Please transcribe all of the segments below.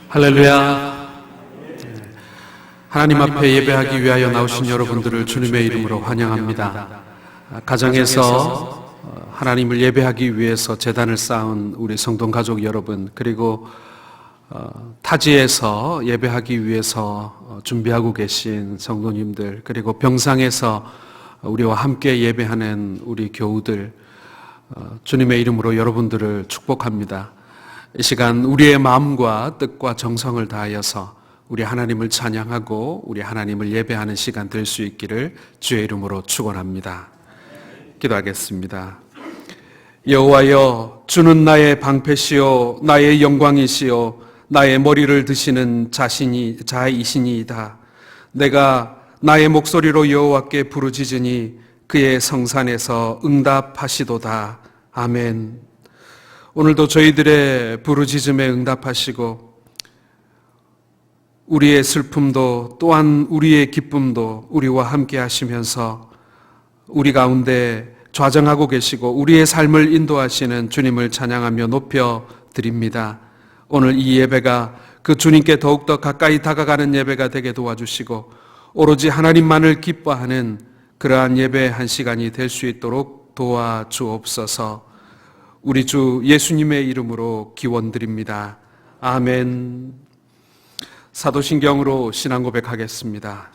할렐루야. 하나님 앞에 예배하기 위하여 나오신 여러분들을 주님의 이름으로 환영합니다. 가정에서 하나님을 예배하기 위해서 제단을 쌓은 우리 성도 가족 여러분, 그리고 타지에서 예배하기 위해서 준비하고 계신 성도님들, 그리고 병상에서 우리와 함께 예배하는 우리 교우들, 주님의 이름으로 여러분들을 축복합니다. 이 시간 우리의 마음과 뜻과 정성을 다하여서 우리 하나님을 찬양하고 우리 하나님을 예배하는 시간 될 수 있기를 주의 이름으로 축원합니다. 기도하겠습니다. 여호와여, 주는 나의 방패시요 나의 영광이시요 나의 머리를 드시는 자이시니이다. 내가 나의 목소리로 여호와께 부르짖으니 그의 성산에서 응답하시도다. 아멘. 오늘도 저희들의 부르짖음에 응답하시고 우리의 슬픔도 또한 우리의 기쁨도 우리와 함께 하시면서 우리 가운데 좌정하고 계시고 우리의 삶을 인도하시는 주님을 찬양하며 높여 드립니다. 오늘 이 예배가 그 주님께 더욱더 가까이 다가가는 예배가 되게 도와주시고 오로지 하나님만을 기뻐하는 그러한 예배 한 시간이 될 수 있도록 도와주옵소서. 우리 주 예수님의 이름으로 기원드립니다. 아멘. 사도신경으로 신앙 고백하겠습니다.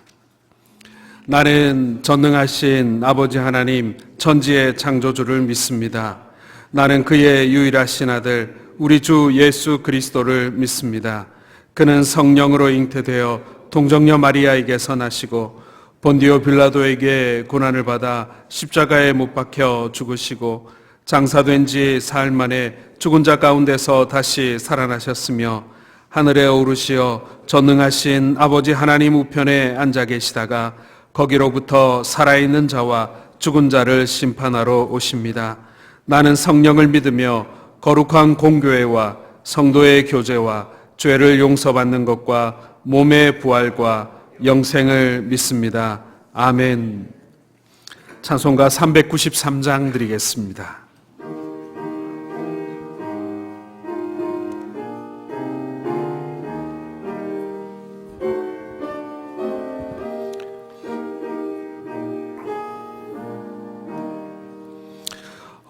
나는 전능하신 아버지 하나님 천지의 창조주를 믿습니다. 나는 그의 유일하신 아들 우리 주 예수 그리스도를 믿습니다. 그는 성령으로 잉태되어 동정녀 마리아에게서 나시고 본디오 빌라도에게 고난을 받아 십자가에 못 박혀 죽으시고 장사된 지 사흘 만에 죽은 자 가운데서 다시 살아나셨으며 하늘에 오르시어 전능하신 아버지 하나님 우편에 앉아 계시다가 거기로부터 살아있는 자와 죽은 자를 심판하러 오십니다. 나는 성령을 믿으며 거룩한 공교회와 성도의 교제와 죄를 용서받는 것과 몸의 부활과 영생을 믿습니다. 아멘. 찬송가 393장 드리겠습니다.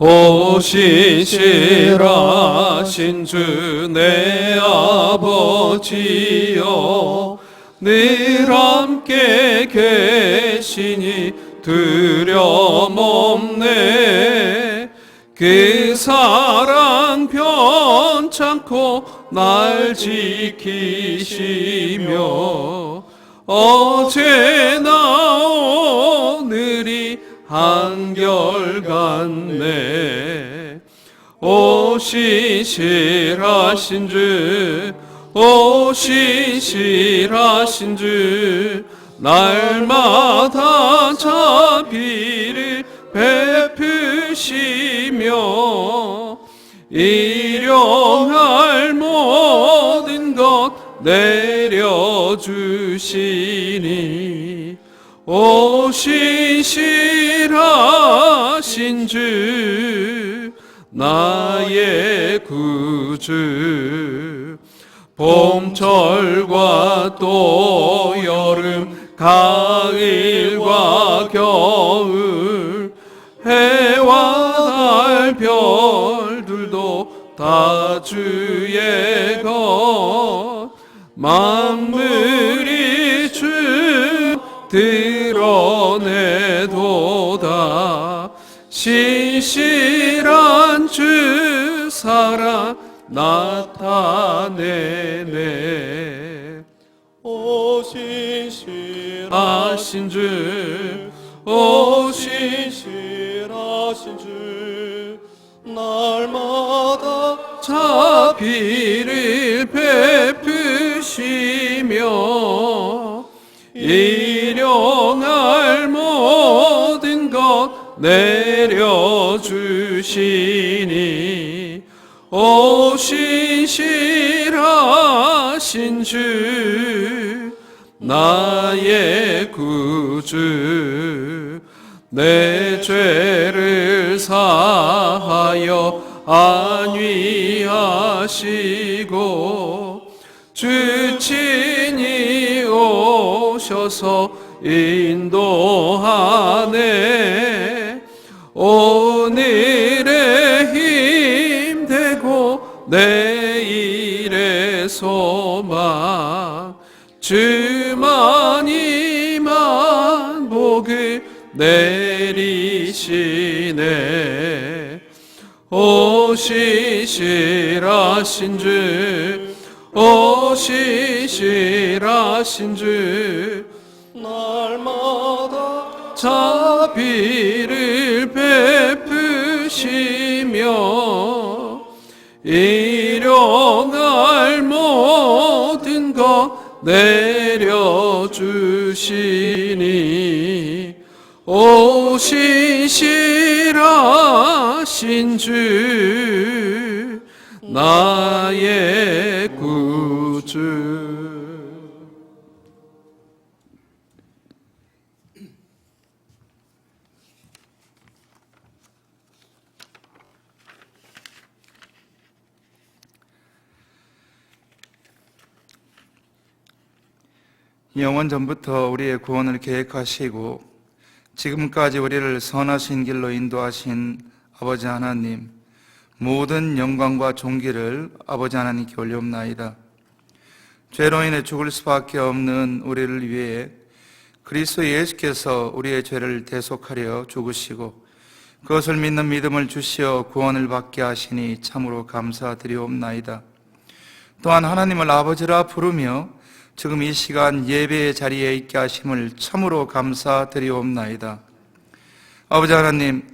오 신실하신 주 내 아버지여, 늘 함께 계시니 두려움없네. 그 사랑 변찮고 날 지키시며 어제나 오늘이 한결같네. 오 신실하신 주, 오 신실하신 주, 날마다 자비를 베푸시며 일용할 모든 것 내려주시니 오 신실하신 주 나의 구주. 봄철과 또 여름 가을과 겨울 해와 달 별들도 다 주의 것. 만물이 주 드러내도다. 신실한 주 사랑 나타내네. 오 신실하신 주, 오 신실하신 주, 날마다 자비를 베푸시며 일용할 모든 것 내려주시니 오 신실하신 주 나의 구주. 내 죄를 사하여 안위하시고 주 친히 오셔서 인도하네. 오늘의 힘 되고 내일의 소망, 주만 이만 복을 내리시네. 오시시라신 주, 오시시라신 주, 날마다 자비를 베푸시며 일용할 모든 것 내려주시니 오시시라신 주, 나의 구주. 영원 전부터 우리의 구원을 계획하시고 지금까지 우리를 선하신 길로 인도하신 아버지 하나님, 모든 영광과 존귀를 아버지 하나님께 올려옵나이다. 죄로 인해 죽을 수밖에 없는 우리를 위해 그리스도 예수께서 우리의 죄를 대속하려 죽으시고 그것을 믿는 믿음을 주시어 구원을 받게 하시니 참으로 감사드리옵나이다. 또한 하나님을 아버지라 부르며 지금 이 시간 예배의 자리에 있게 하심을 참으로 감사드리옵나이다. 아버지 하나님,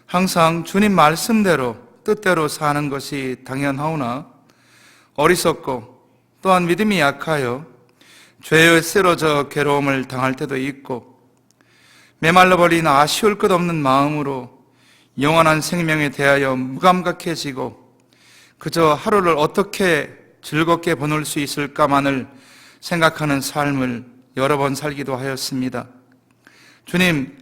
항상 주님 말씀대로 뜻대로 사는 것이 당연하오나 어리석고 또한 믿음이 약하여 죄에 쓰러져 괴로움을 당할 때도 있고 메말라버린 아쉬울 것 없는 마음으로 영원한 생명에 대하여 무감각해지고 그저 하루를 어떻게 즐겁게 보낼 수 있을까만을 생각하는 삶을 여러 번 살기도 하였습니다. 주님,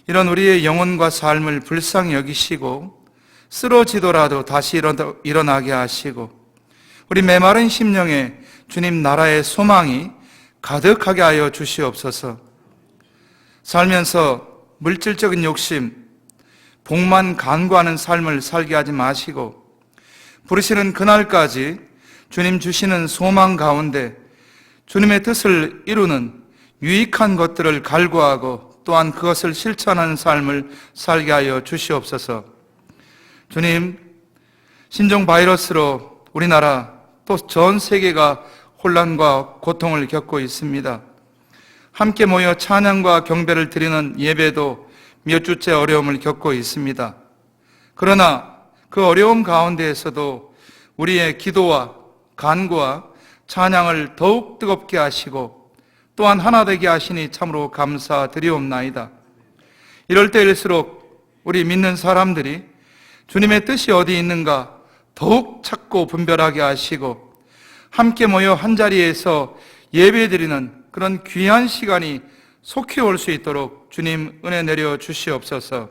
이런 우리의 영혼과 삶을 불쌍히 여기시고 쓰러지더라도 다시 일어나게 하시고 우리 메마른 심령에 주님 나라의 소망이 가득하게 하여 주시옵소서. 살면서 물질적인 욕심, 복만 간구하는 삶을 살게 하지 마시고 부르시는 그날까지 주님 주시는 소망 가운데 주님의 뜻을 이루는 유익한 것들을 갈구하고 또한 그것을 실천하는 삶을 살게 하여 주시옵소서. 주님, 신종 바이러스로 우리나라 또 전 세계가 혼란과 고통을 겪고 있습니다. 함께 모여 찬양과 경배를 드리는 예배도 몇 주째 어려움을 겪고 있습니다. 그러나 그 어려움 가운데에서도 우리의 기도와 간구와 찬양을 더욱 뜨겁게 하시고 또한 하나 되게 하시니 참으로 감사드리옵나이다. 이럴 때일수록 우리 믿는 사람들이 주님의 뜻이 어디 있는가 더욱 찾고 분별하게 하시고 함께 모여 한자리에서 예배드리는 그런 귀한 시간이 속히 올 수 있도록 주님 은혜 내려 주시옵소서.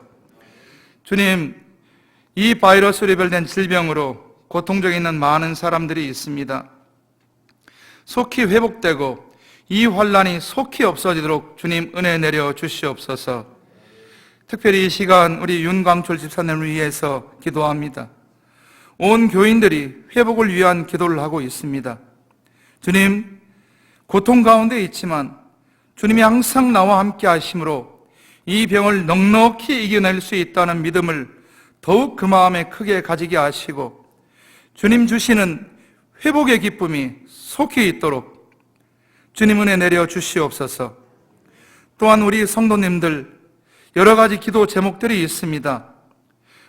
주님, 이 바이러스로 유발된 질병으로 고통 중에 있는 많은 사람들이 있습니다. 속히 회복되고 이 환란이 속히 없어지도록 주님 은혜 내려 주시옵소서. 특별히 이 시간 우리 윤광철 집사님을 위해서 기도합니다. 온 교인들이 회복을 위한 기도를 하고 있습니다. 주님, 고통 가운데 있지만 주님이 항상 나와 함께 하심으로 이 병을 넉넉히 이겨낼 수 있다는 믿음을 더욱 그 마음에 크게 가지게 하시고 주님 주시는 회복의 기쁨이 속히 있도록 주님 은혜 내려 주시옵소서. 또한 우리 성도님들 여러 가지 기도 제목들이 있습니다.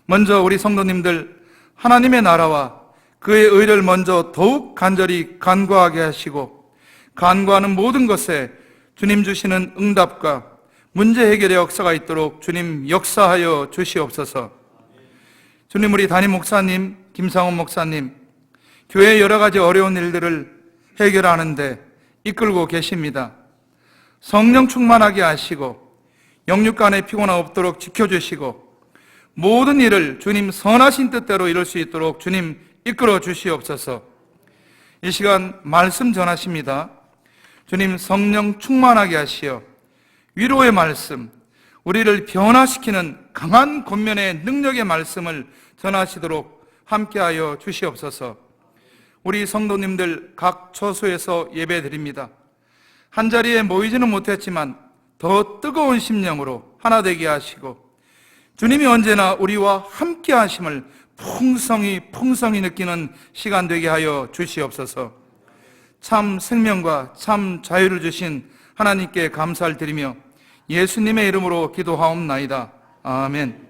먼저 우리 성도님들 하나님의 나라와 그의 의를 먼저 더욱 간절히 간구하게 하시고 간구하는 모든 것에 주님 주시는 응답과 문제 해결의 역사가 있도록 주님 역사하여 주시옵소서. 주님, 우리 담임 목사님, 김상훈 목사님, 교회의 여러 가지 어려운 일들을 해결하는데 이끌고 계십니다. 성령 충만하게 하시고 영육간의 피곤함 없도록 지켜주시고 모든 일을 주님 선하신 뜻대로 이룰 수 있도록 주님 이끌어 주시옵소서. 이 시간 말씀 전하십니다. 주님 성령 충만하게 하시어 위로의 말씀, 우리를 변화시키는 강한 권면의 능력의 말씀을 전하시도록 함께하여 주시옵소서. 우리 성도님들 각 처소에서 예배드립니다. 한자리에 모이지는 못했지만 더 뜨거운 심령으로 하나 되게 하시고 주님이 언제나 우리와 함께 하심을 풍성히 느끼는 시간 되게 하여 주시옵소서. 참 생명과 참 자유를 주신 하나님께 감사를 드리며 예수님의 이름으로 기도하옵나이다. 아멘.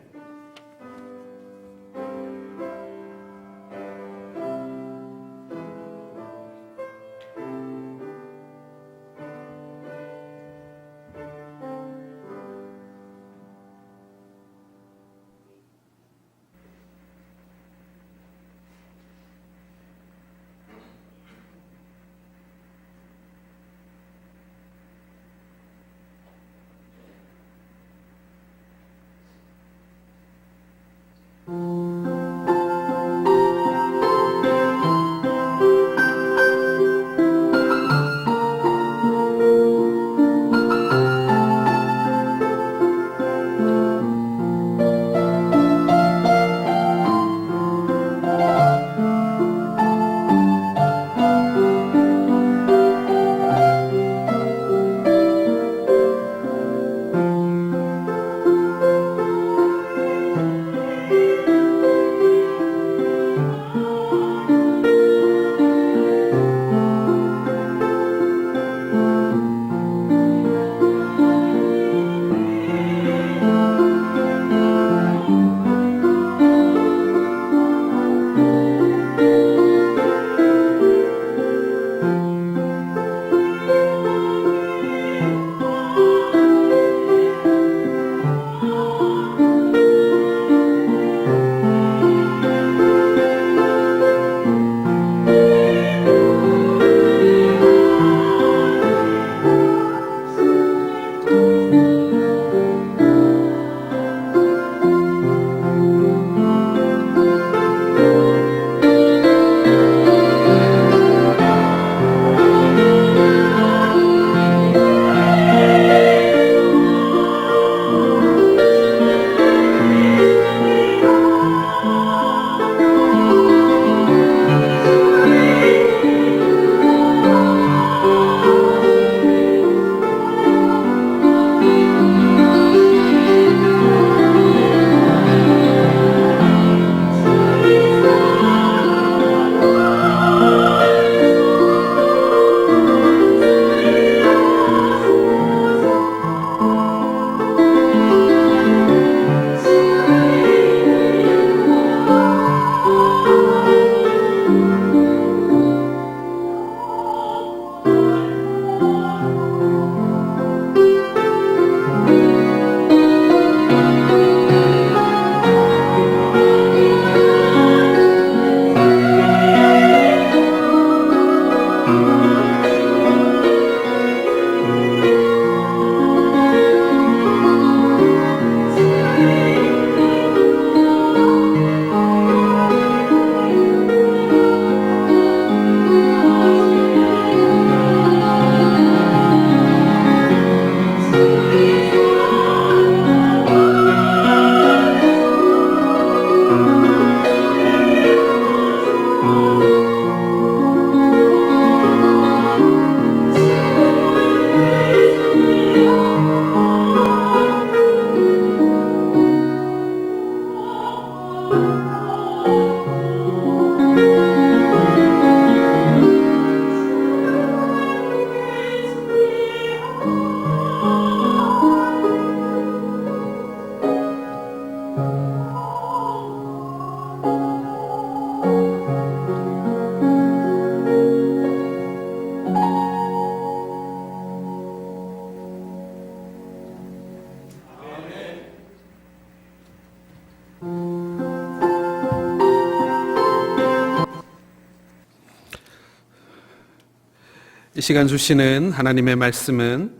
이 시간 주시는 하나님의 말씀은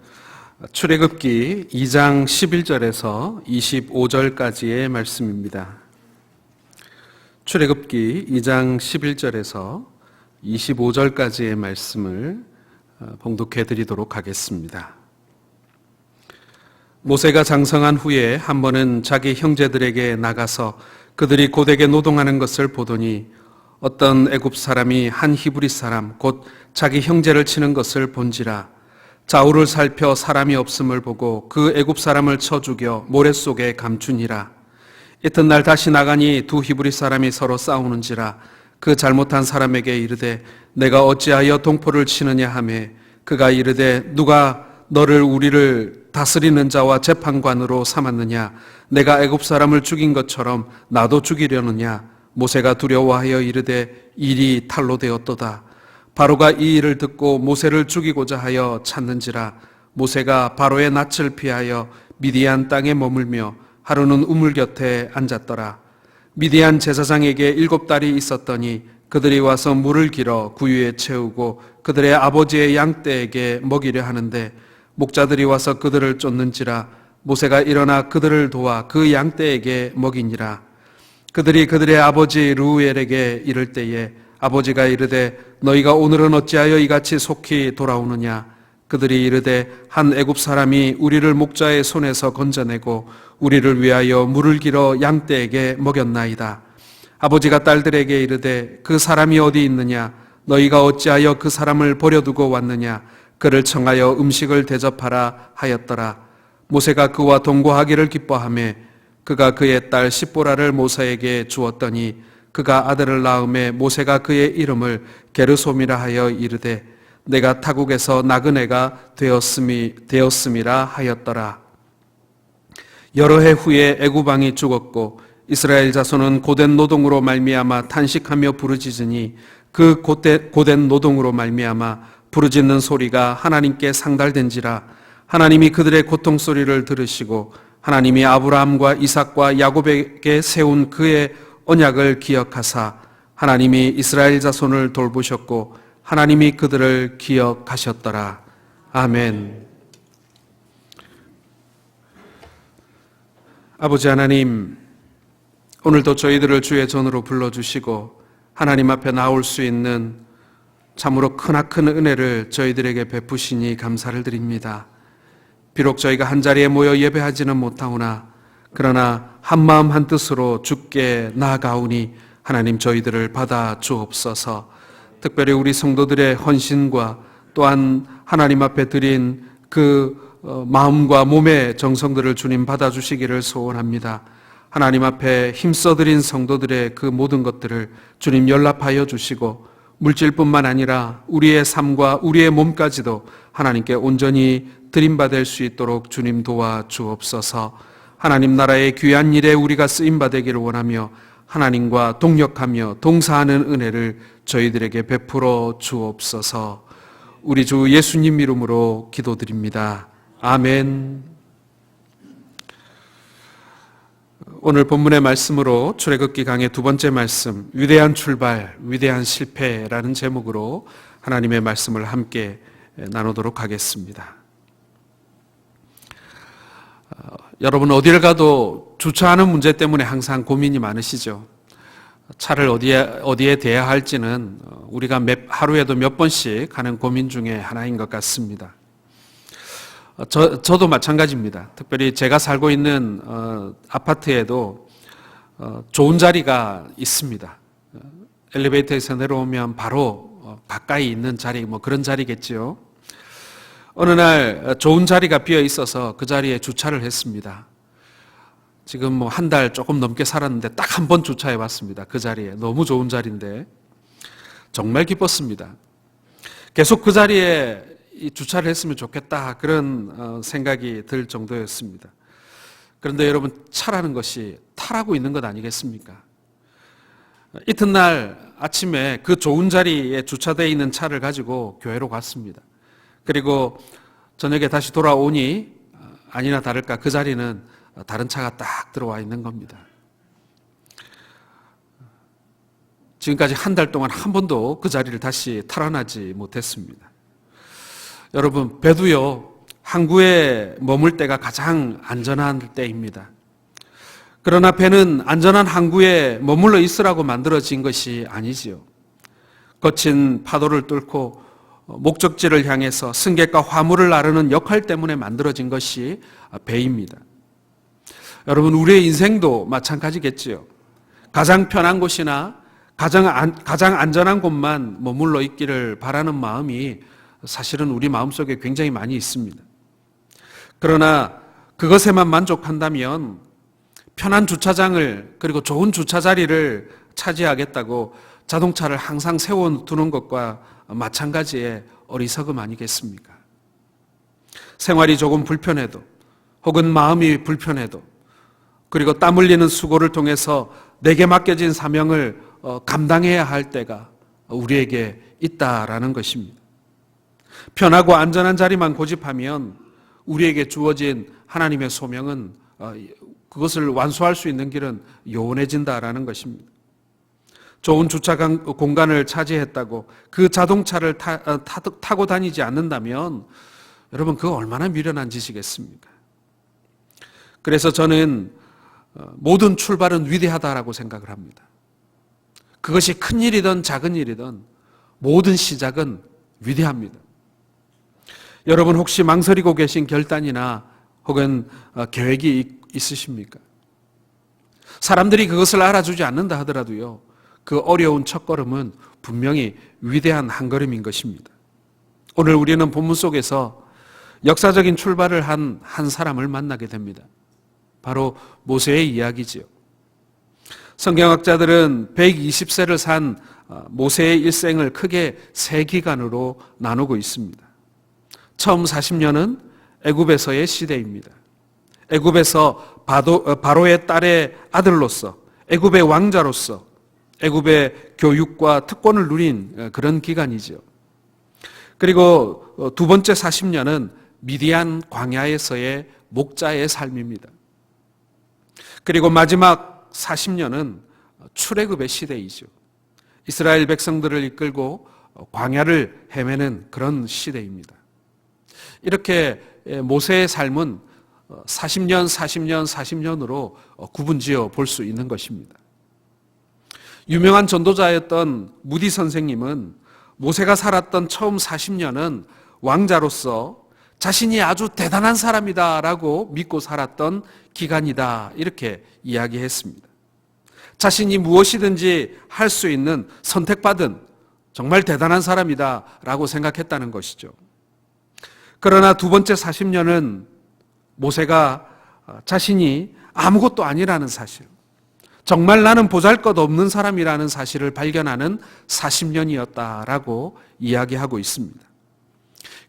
출애굽기 2장 11절에서 25절까지의 말씀입니다. 출애굽기 2장 11절에서 25절까지의 말씀을 봉독해 드리도록 하겠습니다. 모세가 장성한 후에 한 번은 자기 형제들에게 나가서 그들이 고되게 노동하는 것을 보더니 어떤 애굽 사람이 한 히브리 사람 곧 자기 형제를 치는 것을 본지라. 좌우를 살펴 사람이 없음을 보고 그 애굽 사람을 쳐 죽여 모래 속에 감추니라. 이튿날 다시 나가니 두 히브리 사람이 서로 싸우는지라. 그 잘못한 사람에게 이르되 내가 어찌하여 동포를 치느냐 하매 그가 이르되 누가 너를 우리를 다스리는 자와 재판관으로 삼았느냐? 내가 애굽 사람을 죽인 것처럼 나도 죽이려느냐? 모세가 두려워하여 이르되 일이 탈로 되었도다. 바로가 이 일을 듣고 모세를 죽이고자 하여 찾는지라. 모세가 바로의 낯을 피하여 미디안 땅에 머물며 하루는 우물 곁에 앉았더라. 미디안 제사장에게 7달이 있었더니 그들이 와서 물을 길어 구유에 채우고 그들의 아버지의 양떼에게 먹이려 하는데 목자들이 와서 그들을 쫓는지라. 모세가 일어나 그들을 도와 그 양떼에게 먹이니라. 그들이 그들의 아버지 르우엘에게 이를 때에 아버지가 이르되 너희가 오늘은 어찌하여 이같이 속히 돌아오느냐? 그들이 이르되 한 애굽 사람이 우리를 목자의 손에서 건져내고 우리를 위하여 물을 길어 양떼에게 먹였나이다. 아버지가 딸들에게 이르되 그 사람이 어디 있느냐? 너희가 어찌하여 그 사람을 버려두고 왔느냐? 그를 청하여 음식을 대접하라 하였더라. 모세가 그와 동거하기를 기뻐하며 그가 그의 딸 십보라를 모세에게 주었더니 그가 아들을 낳음에 모세가 그의 이름을 게르솜이라 하여 이르되 내가 타국에서 나그네가 되었음이라 하였더라. 여러 해 후에 애굽 왕이 죽었고 이스라엘 자손은 고된 노동으로 말미암아 탄식하며 부르짖으니 그 고된 노동으로 말미암아 부르짖는 소리가 하나님께 상달된지라. 하나님이 그들의 고통 소리를 들으시고 하나님이 아브라함과 이삭과 야곱에게 세운 그의 언약을 기억하사 하나님이 이스라엘 자손을 돌보셨고 하나님이 그들을 기억하셨더라. 아멘. 아버지 하나님, 오늘도 저희들을 주의 전으로 불러주시고 하나님 앞에 나올 수 있는 참으로 크나큰 은혜를 저희들에게 베푸시니 감사를 드립니다. 비록 저희가 한자리에 모여 예배하지는 못하오나 그러나 한마음 한뜻으로 주께 나아가오니 하나님 저희들을 받아 주옵소서. 특별히 우리 성도들의 헌신과 또한 하나님 앞에 드린 그 마음과 몸의 정성들을 주님 받아주시기를 소원합니다. 하나님 앞에 힘써드린 성도들의 그 모든 것들을 주님 연락하여 주시고 물질뿐만 아니라 우리의 삶과 우리의 몸까지도 하나님께 온전히 드림받을 수 있도록 주님 도와주옵소서. 하나님 나라의 귀한 일에 우리가 쓰임받기를 원하며 하나님과 동역하며 동사하는 은혜를 저희들에게 베풀어 주옵소서. 우리 주 예수님 이름으로 기도드립니다. 아멘. 오늘 본문의 말씀으로 출애굽기 강의 두 번째 말씀, 위대한 출발, 위대한 실패라는 제목으로 하나님의 말씀을 함께 나누도록 하겠습니다. 여러분 어디를 가도 주차하는 문제 때문에 항상 고민이 많으시죠. 차를 어디에 대야 할지는 우리가 하루에도 몇 번씩 하는 고민 중에 하나인 것 같습니다. 저도 마찬가지입니다. 특별히 제가 살고 있는 아파트에도 좋은 자리가 있습니다. 엘리베이터에서 내려오면 바로 가까이 있는 자리, 그런 자리겠지요. 어느 날 좋은 자리가 비어 있어서 그 자리에 주차를 했습니다. 지금 한 달 조금 넘게 살았는데 딱 한 번 주차해 봤습니다. 그 자리에. 너무 좋은 자리인데 정말 기뻤습니다. 계속 그 자리에 주차를 했으면 좋겠다, 그런 생각이 들 정도였습니다. 그런데 여러분, 차라는 것이 타라고 있는 것 아니겠습니까? 이튿날 아침에 그 좋은 자리에 주차되어 있는 차를 가지고 교회로 갔습니다. 그리고 저녁에 다시 돌아오니 아니나 다를까 그 자리는 다른 차가 딱 들어와 있는 겁니다. 지금까지 한 달 동안 한 번도 그 자리를 다시 탈환하지 못했습니다. 여러분, 배도요, 항구에 머물 때가 가장 안전한 때입니다. 그러나 배는 안전한 항구에 머물러 있으라고 만들어진 것이 아니지요. 거친 파도를 뚫고 목적지를 향해서 승객과 화물을 나르는 역할 때문에 만들어진 것이 배입니다. 여러분, 우리의 인생도 마찬가지겠지요. 가장 편한 곳이나 가장 안전한 곳만 머물러 있기를 바라는 마음이 사실은 우리 마음속에 굉장히 많이 있습니다. 그러나 그것에만 만족한다면 편한 주차장을 그리고 좋은 주차 자리를 차지하겠다고 자동차를 항상 세워두는 것과 마찬가지의 어리석음 아니겠습니까? 생활이 조금 불편해도 혹은 마음이 불편해도 그리고 땀 흘리는 수고를 통해서 내게 맡겨진 사명을 감당해야 할 때가 우리에게 있다라는 것입니다. 편하고 안전한 자리만 고집하면 우리에게 주어진 하나님의 소명은 그것을 완수할 수 있는 길은 요원해진다라는 것입니다. 좋은 주차 공간을 차지했다고 그 자동차를 타고 다니지 않는다면 여러분, 그거 얼마나 미련한 짓이겠습니까? 그래서 저는 모든 출발은 위대하다라고 생각을 합니다. 그것이 큰 일이든 작은 일이든 모든 시작은 위대합니다. 여러분, 혹시 망설이고 계신 결단이나 혹은 계획이 있으십니까? 사람들이 그것을 알아주지 않는다 하더라도요, 그 어려운 첫걸음은 분명히 위대한 한 걸음인 것입니다. 오늘 우리는 본문 속에서 역사적인 출발을 한 사람을 만나게 됩니다. 바로 모세의 이야기지요. 성경학자들은 120세를 산 모세의 일생을 크게 세 기간으로 나누고 있습니다. 처음 40년은 애굽에서의 시대입니다. 애굽에서 바로의 딸의 아들로서, 애굽의 왕자로서, 애굽의 교육과 특권을 누린 그런 기간이죠. 그리고 두 번째 40년은 미디안 광야에서의 목자의 삶입니다. 그리고 마지막 40년은 출애굽의 시대이죠. 이스라엘 백성들을 이끌고 광야를 헤매는 그런 시대입니다. 이렇게 모세의 삶은 40년, 40년, 40년으로 구분지어 볼 수 있는 것입니다. 유명한 전도자였던 무디 선생님은 모세가 살았던 처음 40년은 왕자로서 자신이 아주 대단한 사람이다라고 믿고 살았던 기간이다, 이렇게 이야기했습니다. 자신이 무엇이든지 할 수 있는 선택받은 정말 대단한 사람이다라고 생각했다는 것이죠. 그러나 두 번째 40년은 모세가 자신이 아무것도 아니라는 사실, 정말 나는 보잘것없는 사람이라는 사실을 발견하는 40년이었다라고 이야기하고 있습니다.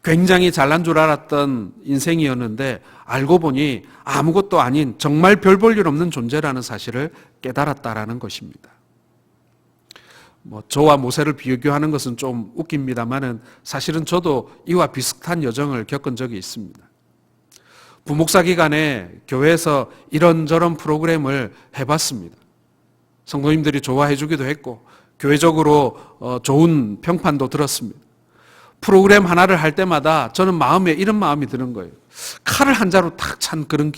굉장히 잘난 줄 알았던 인생이었는데 알고 보니 아무것도 아닌 정말 별 볼 일 없는 존재라는 사실을 깨달았다라는 것입니다. 저와 모세를 비교하는 것은 좀 웃깁니다만은 사실은 저도 이와 비슷한 여정을 겪은 적이 있습니다. 부목사 기간에 교회에서 이런저런 프로그램을 해봤습니다. 성도님들이 좋아해 주기도 했고 교회적으로 좋은 평판도 들었습니다. 프로그램 하나를 할 때마다 저는 마음에 이런 마음이 드는 거예요. 칼을 한 자루 탁 찬 그런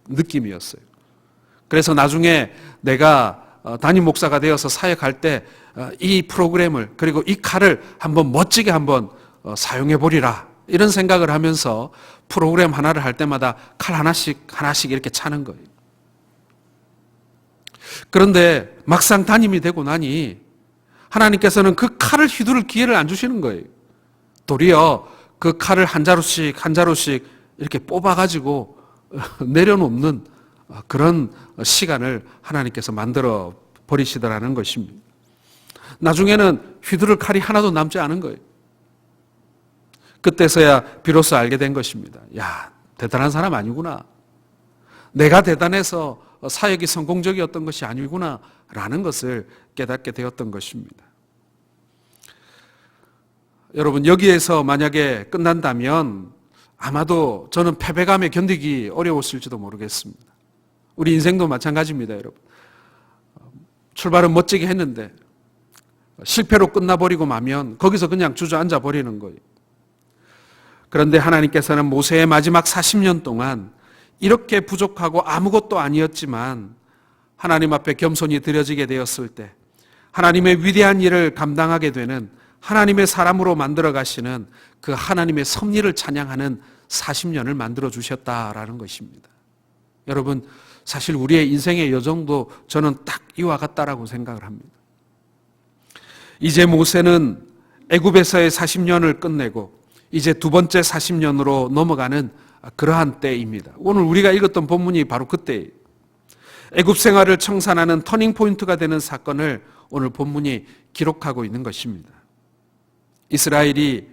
느낌이었어요. 그래서 나중에 내가 담임 목사가 되어서 사역할 때 이 프로그램을 그리고 이 칼을 한번 멋지게 한번 사용해 보리라, 이런 생각을 하면서 프로그램 하나를 할 때마다 칼 하나씩 이렇게 차는 거예요. 그런데 막상 담임이 되고 나니 하나님께서는 그 칼을 휘두를 기회를 안 주시는 거예요. 도리어 그 칼을 한 자루씩 이렇게 뽑아가지고 내려놓는 그런 시간을 하나님께서 만들어 버리시더라는 것입니다. 나중에는 휘두를 칼이 하나도 남지 않은 거예요. 그때서야 비로소 알게 된 것입니다. 야, 대단한 사람 아니구나. 내가 대단해서 사역이 성공적이었던 것이 아니구나 라는 것을 깨닫게 되었던 것입니다. 여러분, 여기에서 만약에 끝난다면 아마도 저는 패배감에 견디기 어려웠을지도 모르겠습니다. 우리 인생도 마찬가지입니다, 여러분. 출발은 멋지게 했는데 실패로 끝나버리고 마면 거기서 그냥 주저앉아 버리는 거예요. 그런데 하나님께서는 모세의 마지막 40년 동안 이렇게 부족하고 아무것도 아니었지만 하나님 앞에 겸손히 드려지게 되었을 때 하나님의 위대한 일을 감당하게 되는 하나님의 사람으로 만들어 가시는 그 하나님의 섭리를 찬양하는 40년을 만들어 주셨다라는 것입니다. 여러분, 사실 우리의 인생의 여정도 저는 딱 이와 같다라고 생각을 합니다. 이제 모세는 애굽에서의 40년을 끝내고 이제 두 번째 40년으로 넘어가는 그러한 때입니다. 오늘 우리가 읽었던 본문이 바로 그때예요. 애굽 생활을 청산하는 터닝 포인트가 되는 사건을 오늘 본문이 기록하고 있는 것입니다. 이스라엘이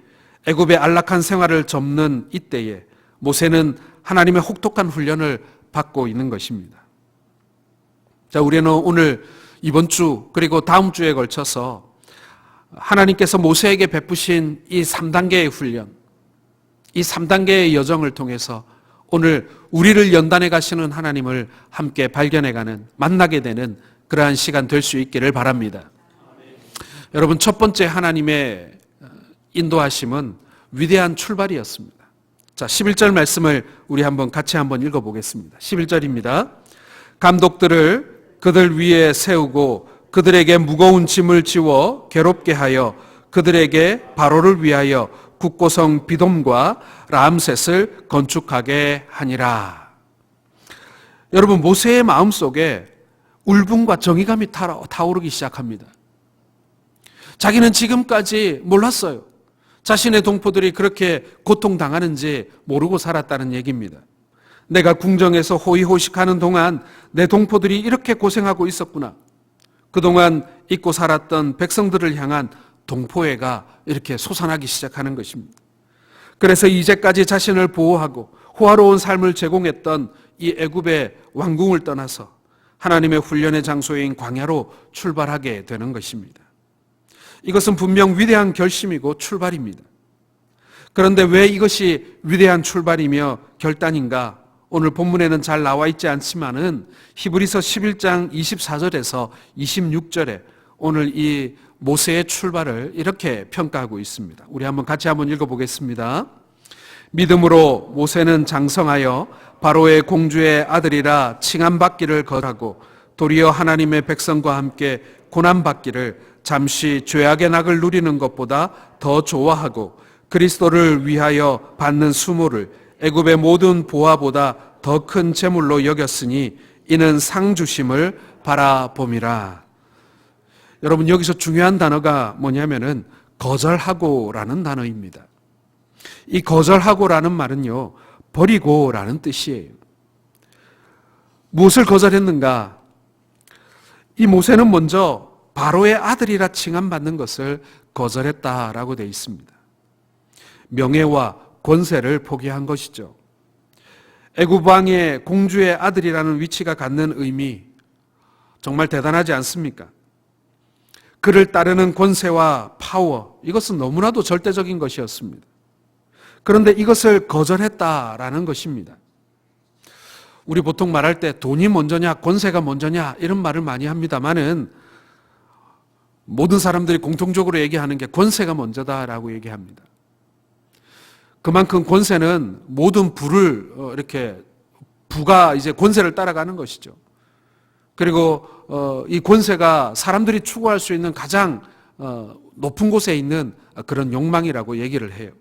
애굽의 안락한 생활을 접는 이때에 모세는 하나님의 혹독한 훈련을 받고 있는 것입니다. 자, 우리는 오늘 이번 주 그리고 다음 주에 걸쳐서 하나님께서 모세에게 베푸신 이 3단계의 훈련, 이 3단계의 여정을 통해서 오늘 우리를 연단해 가시는 하나님을 함께 발견해가는, 만나게 되는 그러한 시간 될 수 있기를 바랍니다. 여러분, 첫 번째 하나님의 인도하심은 위대한 출발이었습니다. 자, 11절 말씀을 우리 같이 한번 읽어보겠습니다. 11절입니다. 감독들을 그들 위에 세우고 그들에게 무거운 짐을 지워 괴롭게 하여 그들에게 바로를 위하여 국고성 비돔과 람셋을 건축하게 하니라. 여러분, 모세의 마음속에 울분과 정의감이 타오르기 시작합니다. 자기는 지금까지 몰랐어요. 자신의 동포들이 그렇게 고통당하는지 모르고 살았다는 얘기입니다. 내가 궁정에서 호의호식하는 동안 내 동포들이 이렇게 고생하고 있었구나. 그동안 잊고 살았던 백성들을 향한 동포애가 이렇게 솟아나기 시작하는 것입니다. 그래서 이제까지 자신을 보호하고 호화로운 삶을 제공했던 이 애굽의 왕궁을 떠나서 하나님의 훈련의 장소인 광야로 출발하게 되는 것입니다. 이것은 분명 위대한 결심이고 출발입니다. 그런데 왜 이것이 위대한 출발이며 결단인가? 오늘 본문에는 잘 나와 있지 않지만은 히브리서 11장 24절에서 26절에 오늘 이 모세의 출발을 이렇게 평가하고 있습니다. 우리 같이 한번 읽어보겠습니다. 믿음으로 모세는 장성하여 바로의 공주의 아들이라 칭함받기를 거하고 도리어 하나님의 백성과 함께 고난받기를 잠시 죄악의 낙을 누리는 것보다 더 좋아하고 그리스도를 위하여 받는 수모를 애굽의 모든 보화보다 더 큰 재물로 여겼으니 이는 상 주심을 바라봄이라. 여러분, 여기서 중요한 단어가 뭐냐면은 거절하고라는 단어입니다. 이 거절하고라는 말은요, 버리고라는 뜻이에요. 무엇을 거절했는가? 이 모세는 먼저 바로의 아들이라 칭함받는 것을 거절했다라고 되어 있습니다. 명예와 권세를 포기한 것이죠. 애굽 왕의 공주의 아들이라는 위치가 갖는 의미, 정말 대단하지 않습니까? 그를 따르는 권세와 파워, 이것은 너무나도 절대적인 것이었습니다. 그런데 이것을 거절했다라는 것입니다. 우리 보통 말할 때 돈이 먼저냐 권세가 먼저냐 이런 말을 많이 합니다만은 모든 사람들이 공통적으로 얘기하는 게 권세가 먼저다라고 얘기합니다. 그만큼 권세는 모든 부를 부가 이제 권세를 따라가는 것이죠. 그리고 이 권세가 사람들이 추구할 수 있는 가장 높은 곳에 있는 그런 욕망이라고 얘기를 해요.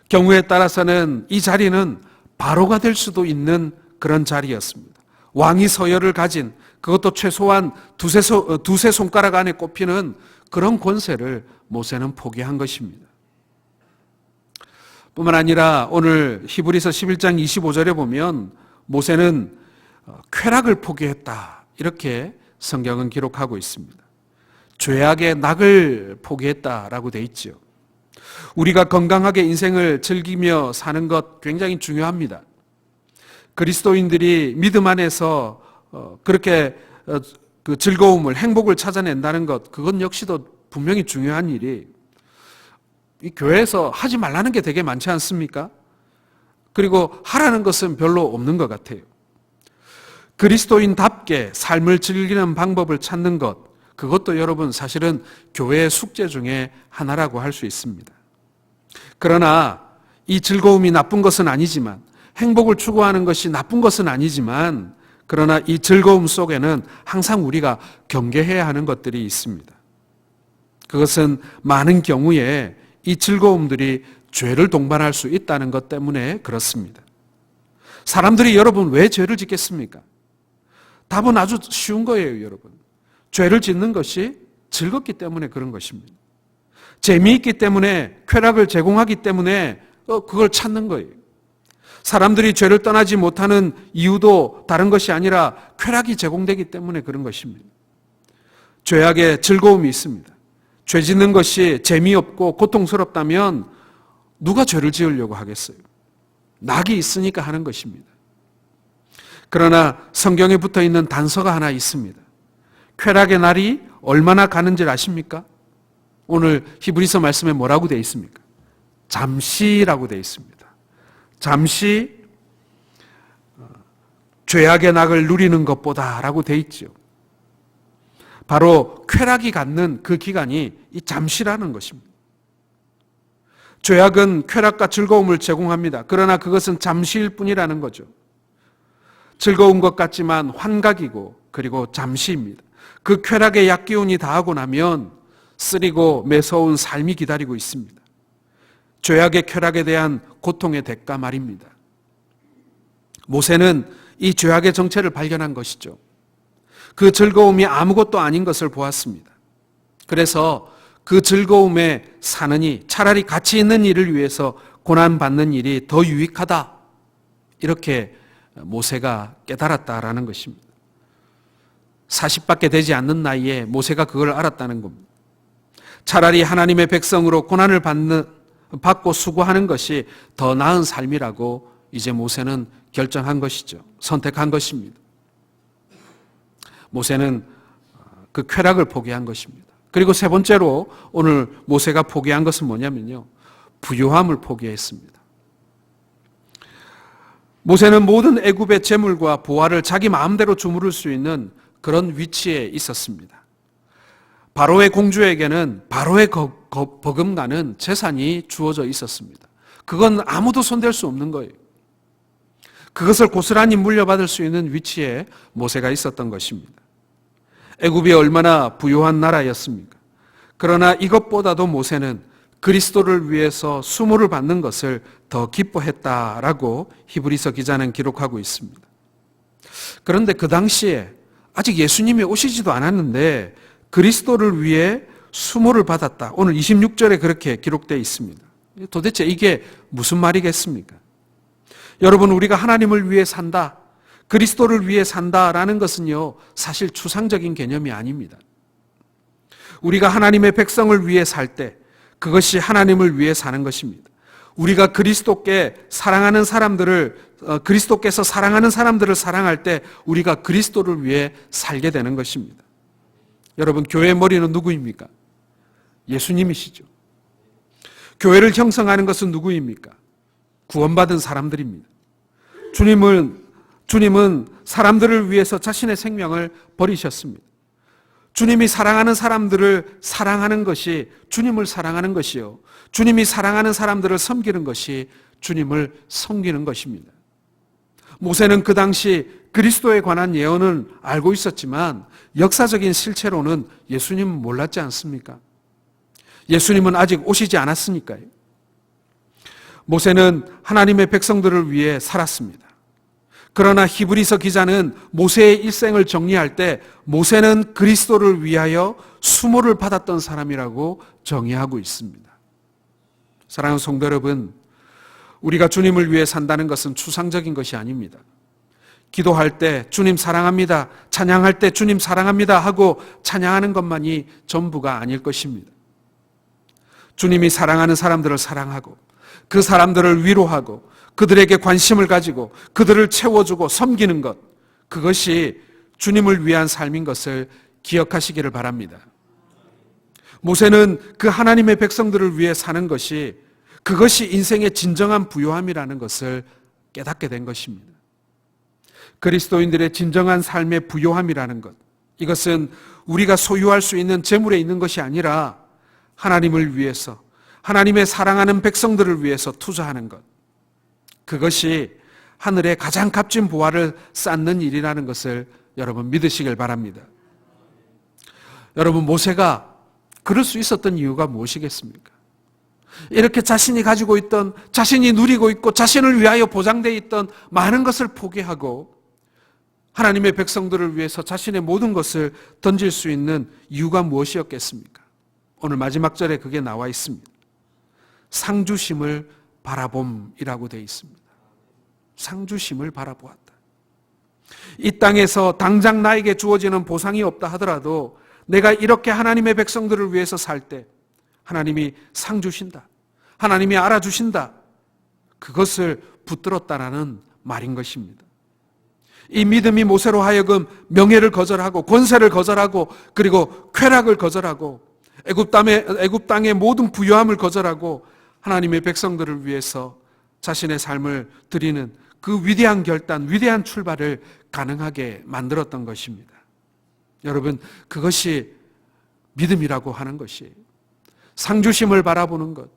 경우에 따라서는 이 자리는 바로가 될 수도 있는 그런 자리였습니다. 왕이 서열을 가진, 그것도 최소한 두세 손가락 안에 꼽히는 그런 권세를 모세는 포기한 것입니다. 뿐만 아니라 오늘 히브리서 11장 25절에 보면 모세는 쾌락을 포기했다, 이렇게 성경은 기록하고 있습니다. 죄악의 낙을 포기했다라고 돼 있죠. 우리가 건강하게 인생을 즐기며 사는 것 굉장히 중요합니다. 그리스도인들이 믿음 안에서 그렇게 그 즐거움을, 행복을 찾아낸다는 것, 그건 역시도 분명히 중요한 일이, 이 교회에서 하지 말라는 게 되게 많지 않습니까? 그리고 하라는 것은 별로 없는 것 같아요. 그리스도인답게 삶을 즐기는 방법을 찾는 것, 그것도 여러분 사실은 교회의 숙제 중에 하나라고 할 수 있습니다. 그러나 이 즐거움이 나쁜 것은 아니지만, 행복을 추구하는 것이 나쁜 것은 아니지만, 그러나 이 즐거움 속에는 항상 우리가 경계해야 하는 것들이 있습니다. 그것은 많은 경우에 이 즐거움들이 죄를 동반할 수 있다는 것 때문에 그렇습니다. 사람들이 여러분 왜 죄를 짓겠습니까? 답은 아주 쉬운 거예요, 여러분. 죄를 짓는 것이 즐겁기 때문에 그런 것입니다. 재미있기 때문에, 쾌락을 제공하기 때문에 그걸 찾는 거예요. 사람들이 죄를 떠나지 못하는 이유도 다른 것이 아니라 쾌락이 제공되기 때문에 그런 것입니다. 죄악에 즐거움이 있습니다. 죄 짓는 것이 재미없고 고통스럽다면 누가 죄를 지으려고 하겠어요? 낙이 있으니까 하는 것입니다. 그러나 성경에 붙어 있는 단서가 하나 있습니다. 쾌락의 날이 얼마나 가는지 아십니까? 오늘 히브리서 말씀에 뭐라고 되어 있습니까? 잠시라고 되어 있습니다. 잠시 죄악의 낙을 누리는 것보다라고 되어 있죠. 바로 쾌락이 갖는 그 기간이 이 잠시라는 것입니다. 죄악은 쾌락과 즐거움을 제공합니다. 그러나 그것은 잠시일 뿐이라는 거죠. 즐거운 것 같지만 환각이고 그리고 잠시입니다. 그 쾌락의 약기운이 다하고 나면 쓰리고 매서운 삶이 기다리고 있습니다. 죄악의 쾌락에 대한 고통의 대가 말입니다. 모세는 이 죄악의 정체를 발견한 것이죠. 그 즐거움이 아무것도 아닌 것을 보았습니다. 그래서 그 즐거움에 사느니 차라리 가치 있는 일을 위해서 고난받는 일이 더 유익하다. 이렇게 모세가 깨달았다라는 것입니다. 40밖에 되지 않는 나이에 모세가 그걸 알았다는 겁니다. 차라리 하나님의 백성으로 고난을 받고 수고하는 것이 더 나은 삶이라고 이제 모세는 결정한 것이죠. 선택한 것입니다. 모세는 그 쾌락을 포기한 것입니다. 그리고 세 번째로 오늘 모세가 포기한 것은 뭐냐면요. 부요함을 포기했습니다. 모세는 모든 애굽의 재물과 보화를 자기 마음대로 주무를 수 있는 그런 위치에 있었습니다. 바로의 공주에게는 바로의 버금가는 재산이 주어져 있었습니다. 그건 아무도 손댈 수 없는 거예요. 그것을 고스란히 물려받을 수 있는 위치에 모세가 있었던 것입니다. 애굽이 얼마나 부유한 나라였습니까? 그러나 이것보다도 모세는 그리스도를 위해서 수모를 받는 것을 더 기뻐했다라고 히브리서 기자는 기록하고 있습니다. 그런데 그 당시에 아직 예수님이 오시지도 않았는데 그리스도를 위해 수모를 받았다. 오늘 26절에 그렇게 기록되어 있습니다. 도대체 이게 무슨 말이겠습니까? 여러분, 우리가 하나님을 위해 산다, 그리스도를 위해 산다라는 것은요, 사실 추상적인 개념이 아닙니다. 우리가 하나님의 백성을 위해 살 때 그것이 하나님을 위해 사는 것입니다. 우리가 그리스도께서 사랑하는 사람들을 사랑할 때 우리가 그리스도를 위해 살게 되는 것입니다. 여러분, 교회의 머리는 누구입니까? 예수님이시죠. 교회를 형성하는 것은 누구입니까? 구원받은 사람들입니다. 주님은 사람들을 위해서 자신의 생명을 버리셨습니다. 주님이 사랑하는 사람들을 사랑하는 것이 주님을 사랑하는 것이요. 주님이 사랑하는 사람들을 섬기는 것이 주님을 섬기는 것입니다. 모세는 그 당시 그리스도에 관한 예언은 알고 있었지만 역사적인 실체로는 예수님은 몰랐지 않습니까? 예수님은 아직 오시지 않았으니까요. 모세는 하나님의 백성들을 위해 살았습니다. 그러나 히브리서 기자는 모세의 일생을 정리할 때 모세는 그리스도를 위하여 수모를 받았던 사람이라고 정의하고 있습니다. 사랑하는 성도 여러분, 우리가 주님을 위해 산다는 것은 추상적인 것이 아닙니다. 기도할 때 주님 사랑합니다, 찬양할 때 주님 사랑합니다 하고 찬양하는 것만이 전부가 아닐 것입니다. 주님이 사랑하는 사람들을 사랑하고 그 사람들을 위로하고 그들에게 관심을 가지고 그들을 채워주고 섬기는 것, 그것이 주님을 위한 삶인 것을 기억하시기를 바랍니다. 모세는 그 하나님의 백성들을 위해 사는 것이 그것이 인생의 진정한 부요함이라는 것을 깨닫게 된 것입니다. 그리스도인들의 진정한 삶의 부요함이라는 것, 이것은 우리가 소유할 수 있는 재물에 있는 것이 아니라 하나님을 위해서, 하나님의 사랑하는 백성들을 위해서 투자하는 것, 그것이 하늘의 가장 값진 보화를 쌓는 일이라는 것을 여러분 믿으시길 바랍니다. 여러분, 모세가 그럴 수 있었던 이유가 무엇이겠습니까? 이렇게 자신이 가지고 있던, 자신이 누리고 있고 자신을 위하여 보장되어 있던 많은 것을 포기하고 하나님의 백성들을 위해서 자신의 모든 것을 던질 수 있는 이유가 무엇이었겠습니까? 오늘 마지막 절에 그게 나와 있습니다. 상주심을 바라봄이라고 되어 있습니다. 상주심을 바라보았다. 이 땅에서 당장 나에게 주어지는 보상이 없다 하더라도 내가 이렇게 하나님의 백성들을 위해서 살 때 하나님이 상 주신다, 하나님이 알아주신다, 그것을 붙들었다라는 말인 것입니다. 이 믿음이 모세로 하여금 명예를 거절하고 권세를 거절하고 그리고 쾌락을 거절하고 애굽 땅의 모든 부유함을 거절하고 하나님의 백성들을 위해서 자신의 삶을 드리는 그 위대한 결단, 위대한 출발을 가능하게 만들었던 것입니다. 여러분, 그것이 믿음이라고 하는 것이에요. 상주심을 바라보는 것,